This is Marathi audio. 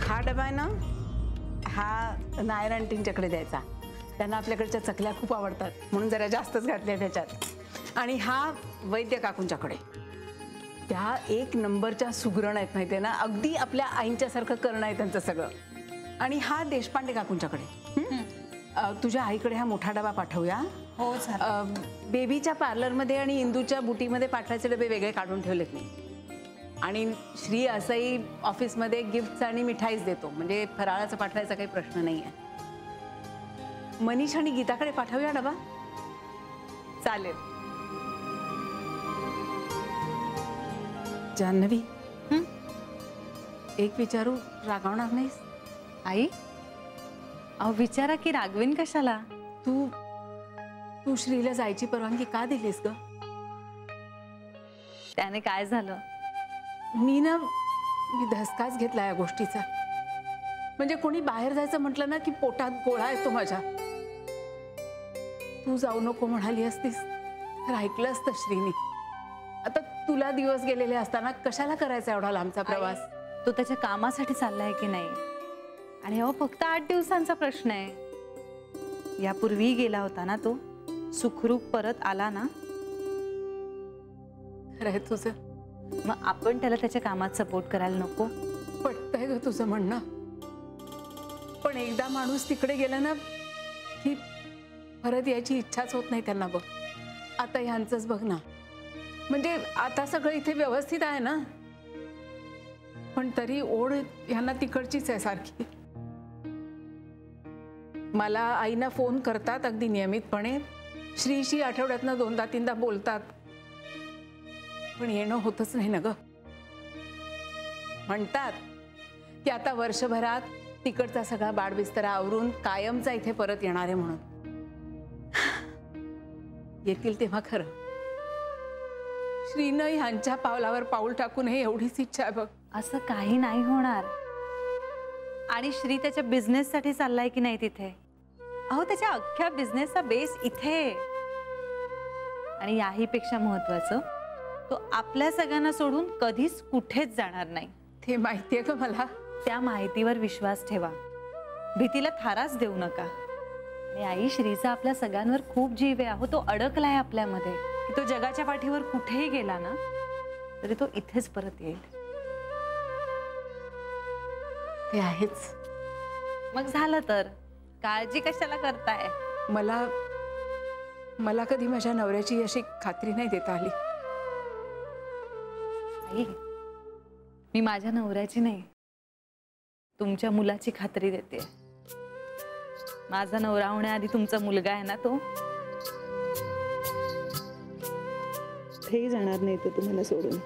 हा डबा आहे ना, हा नायर आंटींच्याकडे द्यायचा. त्यांना आपल्याकडच्या चकल्या खूप आवडतात म्हणून जरा जास्तच घातल्या त्याच्यात. आणि हा वैद्य काकूंच्याकडे. त्या एक नंबरच्या सुगरण आहेत माहिती आहे ना, अगदी आपल्या आईंच्यासारखं करणं आहे त्यांचं सगळं. आणि हा देशपांडे काकूंच्याकडे. तुझ्या आईकडे हा मोठा डबा पाठवूया. हो. बेबीच्या पार्लरमध्ये आणि इंदूच्या बुटीमध्ये पाठवायचे डबे वेगळे काढून ठेवलेत मी. आणि श्री असंही ऑफिसमध्ये गिफ्ट्स आणि मिठाईच देतो, म्हणजे फराळाचं पाठवायचा काही प्रश्न नाही आहे. मनीष आणि गीताकडे पाठवूया डबा. चालेल. जान्हवी, एक विचारू, रागावणार नाहीस? आई, अहो विचारा की, रागवेन कशाला? तू श्रीला जायची परवानगी का दिलीस ग? त्याने काय झालं? मी धसकाच घेतला या गोष्टीचा. म्हणजे कोणी बाहेर जायचं म्हटलं ना की पोटात गोळा येतो माझ्या. तू जाऊ नको म्हणाली असतीस तर ऐकलं असतं श्रीनी. आता तुला दिवस गेलेले असताना कशाला करायचा एवढा लांबचा प्रवास? तो त्याच्या कामासाठी चाललाय की नाही? आणि अहो फक्त 8 दिवसांचा प्रश्न आहे. यापूर्वी गेला होता ना तो, सुखरूप परत आला ना. खरंय तुझं. मग आपण त्याला त्याच्या कामात सपोर्ट करायला नको? पटतंय ग तुझं म्हणणं, पण एकदा माणूस तिकडे गेला ना की परत यायची इच्छाच होत नाही त्यांना. बघ आता ह्यांचंच बघ ना. म्हणजे आता सगळं इथे व्यवस्थित आहे ना, पण तरी ओढ ह्यांना तिकडचीच आहे सारखी. मला आईना फोन करतात अगदी नियमितपणे. श्रीशी आठवड्यातनं 2दा-3दा बोलतात, पण येणं होतच नाही ना ग. म्हणतात की आता वर्षभरात तिकडचा सगळा बाडबिस्तरा आवरून कायमचा इथे परत येणार आहे म्हणून. येतील तेव्हा खरं. श्रीनं ह्यांच्या पावलावर पाऊल टाकू नये एवढीच इच्छा आहे बघ. असं काही नाही होणार. आणि श्री त्याच्या बिझनेससाठी चाललाय की नाही तिथे? अहो त्याच्या अख्ख्या बिझनेसचा बेस इथे. आणि याही पेक्षा महत्वाचं, तो आपल्या सगळ्यांना सोडून कधीच कुठेच जाणार नाही. ते माहितीये का मला. त्या माहितीवर विश्वास ठेवा, भीतीला थाराच देऊ नका. आणि आई, श्रीचा आपल्या सगळ्यांवर खूप जीव आहे. अहो तो अडकलाय आपल्यामध्ये. की तो जगाच्या पाठीवर कुठेही गेला ना तरी तो इथेच परत येईल. ते आहेच. मग झालं तर काळजी कशाला करताय? मला कधी माझ्या नवऱ्याची अशी खात्री नाही देता आली. आई, मी माझ्या नवऱ्याची नाही, तुमच्या मुलाची खात्री देते. माझा नवरा होण्याआधी तुमचा मुलगा आहे ना, तो कुठेही जाणार नाही तो तुम्हाला सोडून.